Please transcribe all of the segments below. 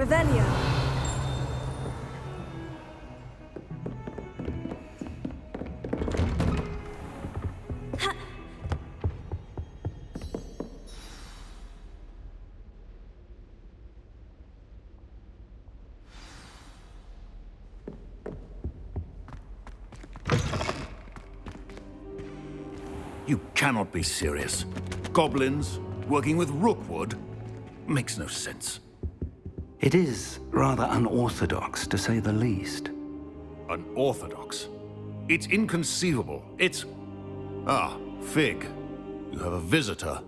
Revelio. You cannot be serious. Goblins working with Rookwood makes no sense. It is rather unorthodox, to say the least. Unorthodox? It's inconceivable. It's... Ah, Fig. You have a visitor.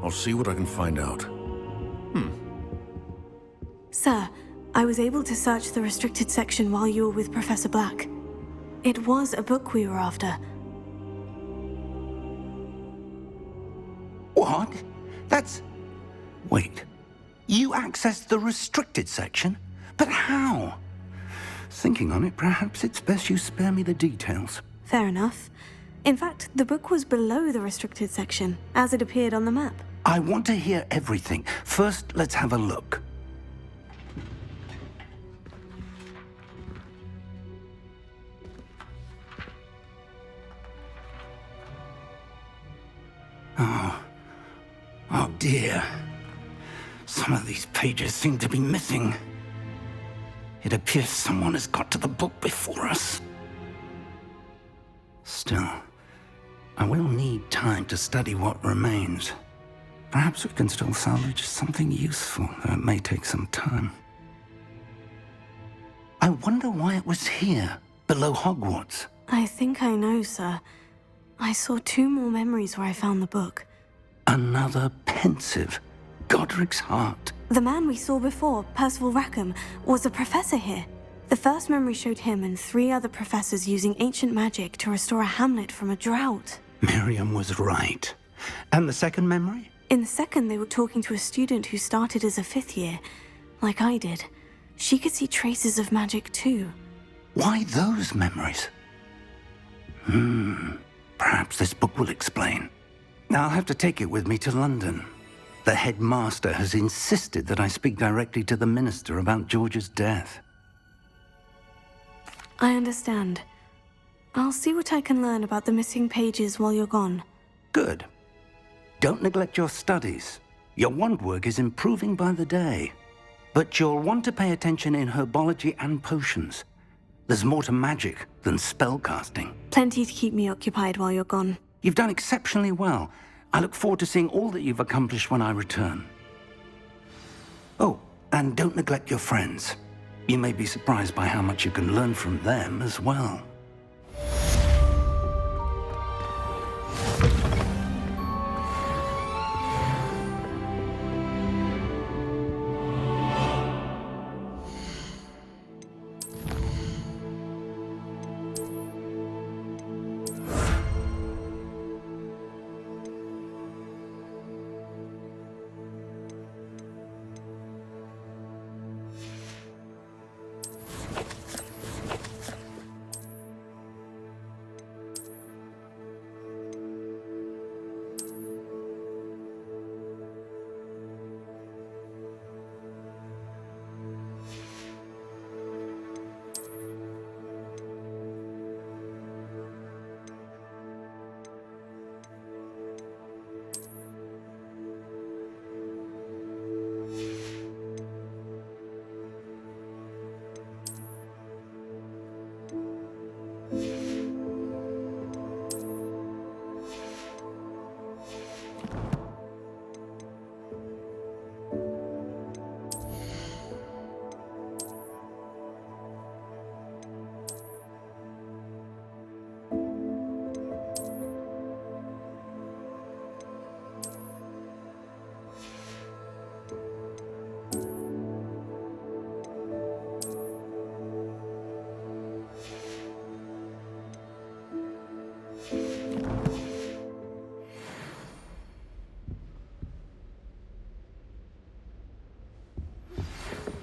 I'll see what I can find out. Sir, I was able to search the restricted section while you were with Professor Black. It was a book we were after. What? That's... Wait. You accessed the restricted section? But how? Thinking on it, perhaps it's best you spare me the details. Fair enough. In fact, the book was below the restricted section, as it appeared on the map. I want to hear everything. First, let's have a look. Oh dear. Some of these pages seem to be missing. It appears someone has got to the book before us. Still, I will need time to study what remains. Perhaps we can still salvage something useful, though it may take some time. I wonder why it was here, below Hogwarts. I think I know, sir. I saw 2 more memories where I found the book. Another pensive. Godric's heart. The man we saw before, Percival Rackham, was a professor here. The first memory showed him and 3 other professors using ancient magic to restore a hamlet from a drought. Miriam was right. And the second memory? In the second, they were talking to a student who started as a 5th year, like I did. She could see traces of magic too. Why those memories? Perhaps this book will explain. I'll have to take it with me to London. The headmaster has insisted that I speak directly to the minister about George's death. I understand. I'll see what I can learn about the missing pages while you're gone. Good. Don't neglect your studies. Your wand work is improving by the day. But you'll want to pay attention in herbology and potions. There's more to magic than spellcasting. Plenty to keep me occupied while you're gone. You've done exceptionally well. I look forward to seeing all that you've accomplished when I return. Oh, and don't neglect your friends. You may be surprised by how much you can learn from them as well.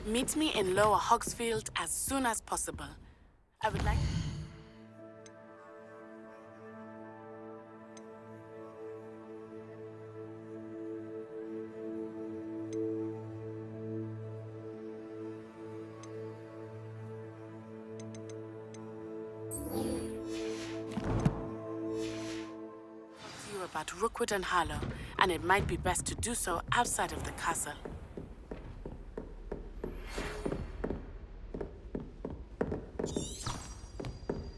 Meet me in Lower Hogsfield as soon as possible. I would like... about Rookwood and Harlow, and it might be best to do so outside of the castle.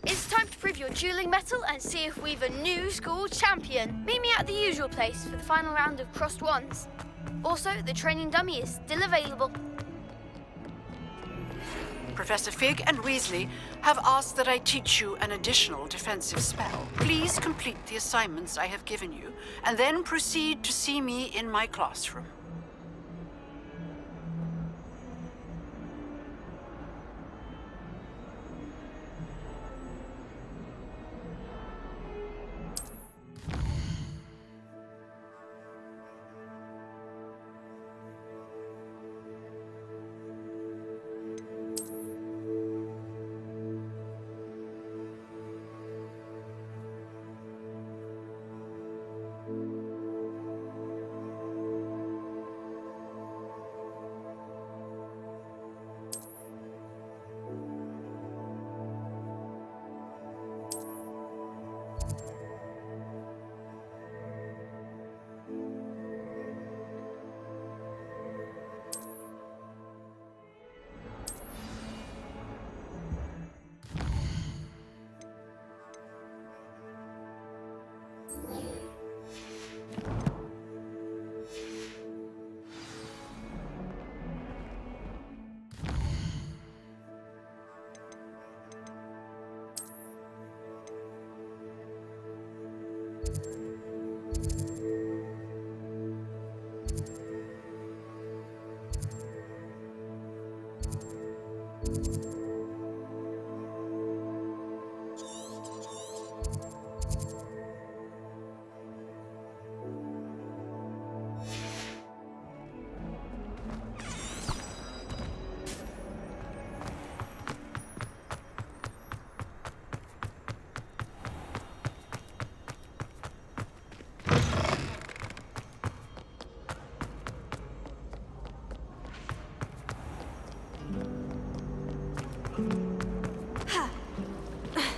It's time to prove your dueling mettle and see if we've a new school champion. Meet me at the usual place for the final round of crossed wands. Also, the training dummy is still available. Professor Fig and Weasley have asked that I teach you an additional defensive spell. Please complete the assignments I have given you, and then proceed to see me in my classroom.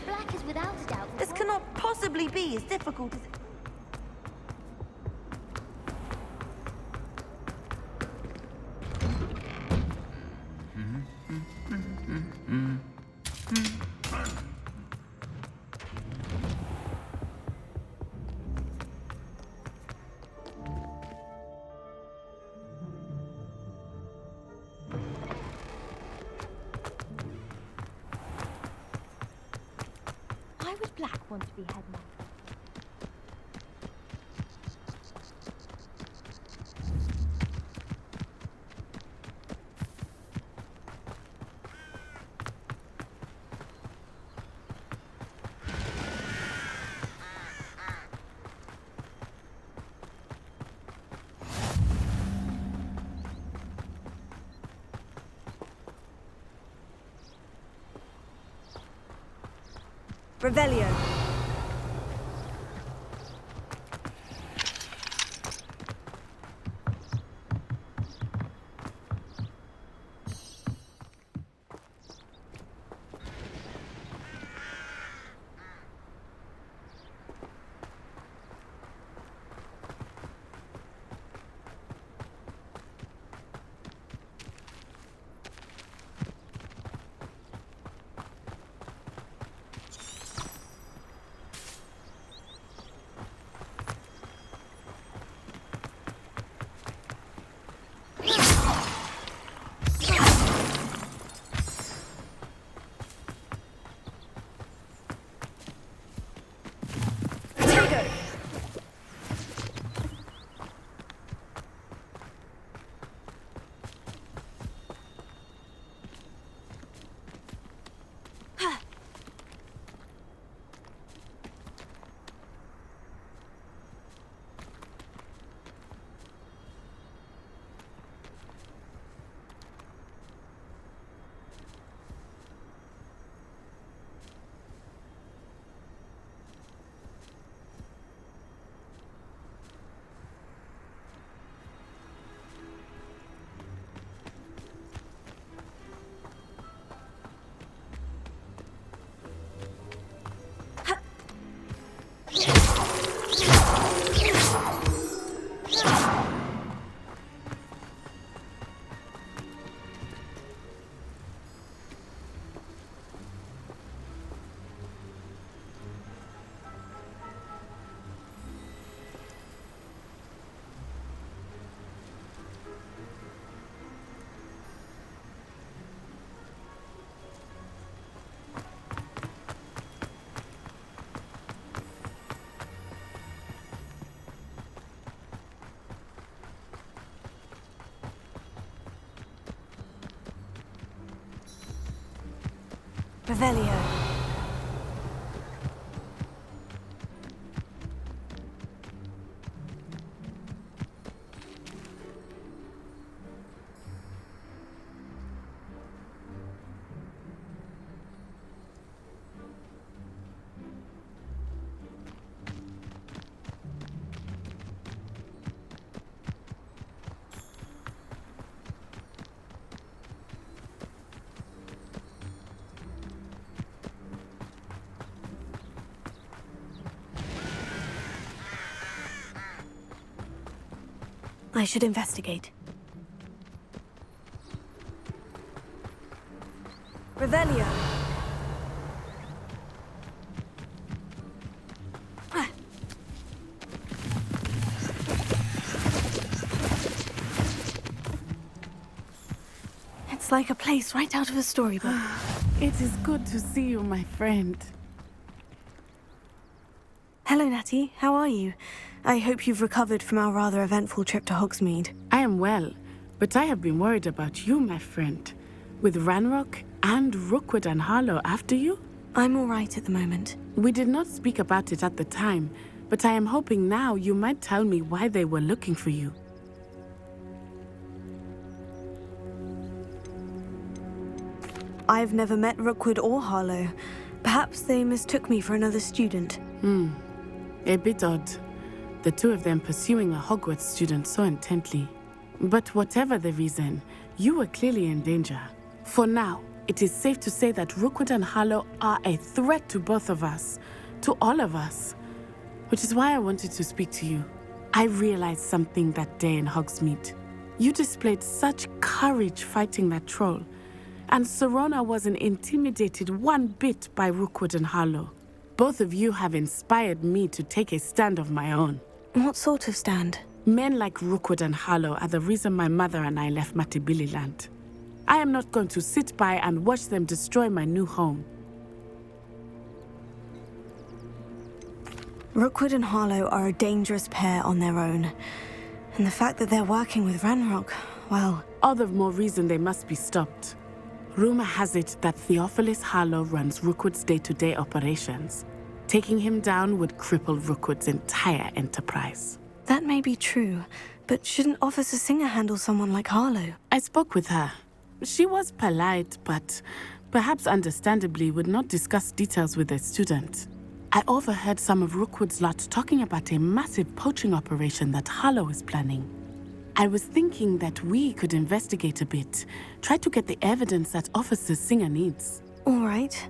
Black is without a doubt. This cannot possibly be as difficult as it... Why would Black want to be headmaster? Revelio. Revelio. I should investigate. Revelio. It's like a place right out of a storybook. It is good to see you, my friend. Hello, Natty. How are you? I hope you've recovered from our rather eventful trip to Hogsmeade. I am well, but I have been worried about you, my friend. With Ranrock and Rookwood and Harlow after you? I'm all right at the moment. We did not speak about it at the time, but I am hoping now you might tell me why they were looking for you. I've never met Rookwood or Harlow. Perhaps they mistook me for another student. A bit odd. The two of them pursuing a Hogwarts student so intently. But whatever the reason, you were clearly in danger. For now, it is safe to say that Rookwood and Harlow are a threat to both of us. To all of us. Which is why I wanted to speak to you. I realized something that day in Hogsmeade. You displayed such courage fighting that troll. And Serona wasn't intimidated one bit by Rookwood and Harlow. Both of you have inspired me to take a stand of my own. What sort of stand? Men like Rookwood and Harlow are the reason my mother and I left Matibili Land. I am not going to sit by and watch them destroy my new home. Rookwood and Harlow are a dangerous pair on their own. And the fact that they're working with Ranrock, well... All the more reason they must be stopped. Rumor has it that Theophilus Harlow runs Rookwood's day-to-day operations. Taking him down would cripple Rookwood's entire enterprise. That may be true, but shouldn't Officer Singer handle someone like Harlow? I spoke with her. She was polite, but perhaps understandably would not discuss details with a student. I overheard some of Rookwood's lot talking about a massive poaching operation that Harlow is planning. I was thinking that we could investigate a bit, try to get the evidence that Officer Singer needs. All right.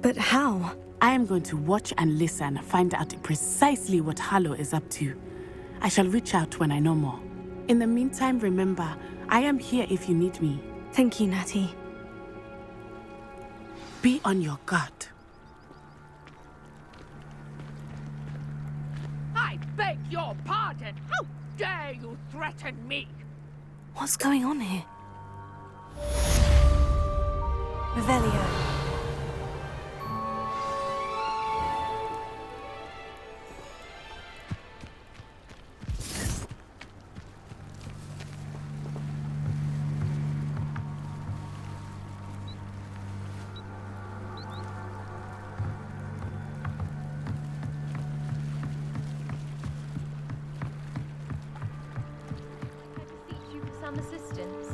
But how? I am going to watch and listen, find out precisely what Harlow is up to. I shall reach out when I know more. In the meantime, remember, I am here if you need me. Thank you, Natty. Be on your guard. I beg your pardon! How dare you threaten me? What's going on here? Revelio. Some assistance.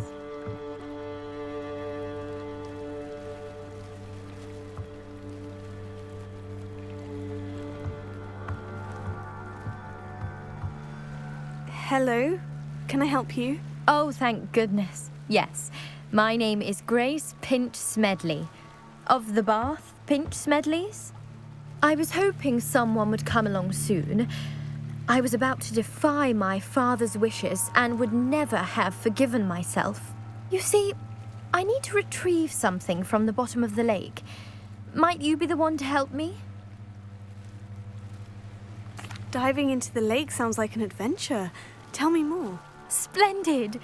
Hello? Can I help you? Oh, thank goodness. Yes. My name is Grace Pinch Smedley. Of the Bath Pinch Smedleys? I was hoping someone would come along soon. I was about to defy my father's wishes and would never have forgiven myself. You see, I need to retrieve something from the bottom of the lake. Might you be the one to help me? Diving into the lake sounds like an adventure. Tell me more. Splendid!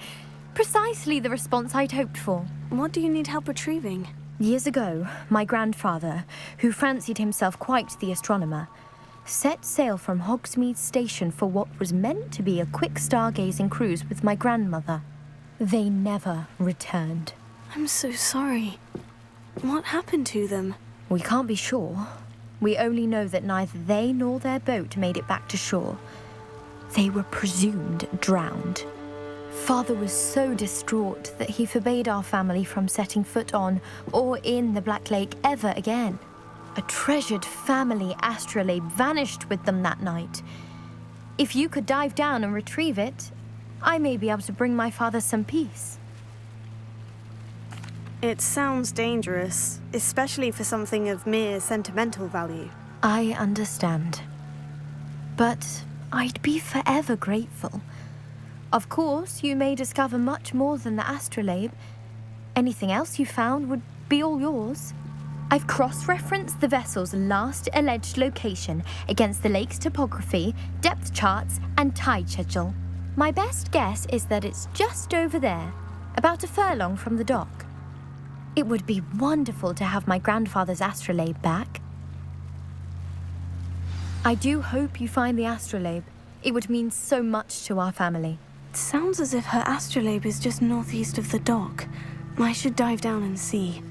Precisely the response I'd hoped for. What do you need help retrieving? Years ago, my grandfather, who fancied himself quite the astronomer, set sail from Hogsmeade Station for what was meant to be a quick stargazing cruise with my grandmother. They never returned. I'm so sorry. What happened to them? We can't be sure. We only know that neither they nor their boat made it back to shore. They were presumed drowned. Father was so distraught that he forbade our family from setting foot on or in the Black Lake ever again. A treasured family astrolabe vanished with them that night. If you could dive down and retrieve it, I may be able to bring my father some peace. It sounds dangerous, especially for something of mere sentimental value. I understand. But I'd be forever grateful. Of course, you may discover much more than the astrolabe. Anything else you found would be all yours. I've cross-referenced the vessel's last alleged location against the lake's topography, depth charts, and tide schedule. My best guess is that it's just over there, about a furlong from the dock. It would be wonderful to have my grandfather's astrolabe back. I do hope you find the astrolabe. It would mean so much to our family. It sounds as if her astrolabe is just northeast of the dock. I should dive down and see.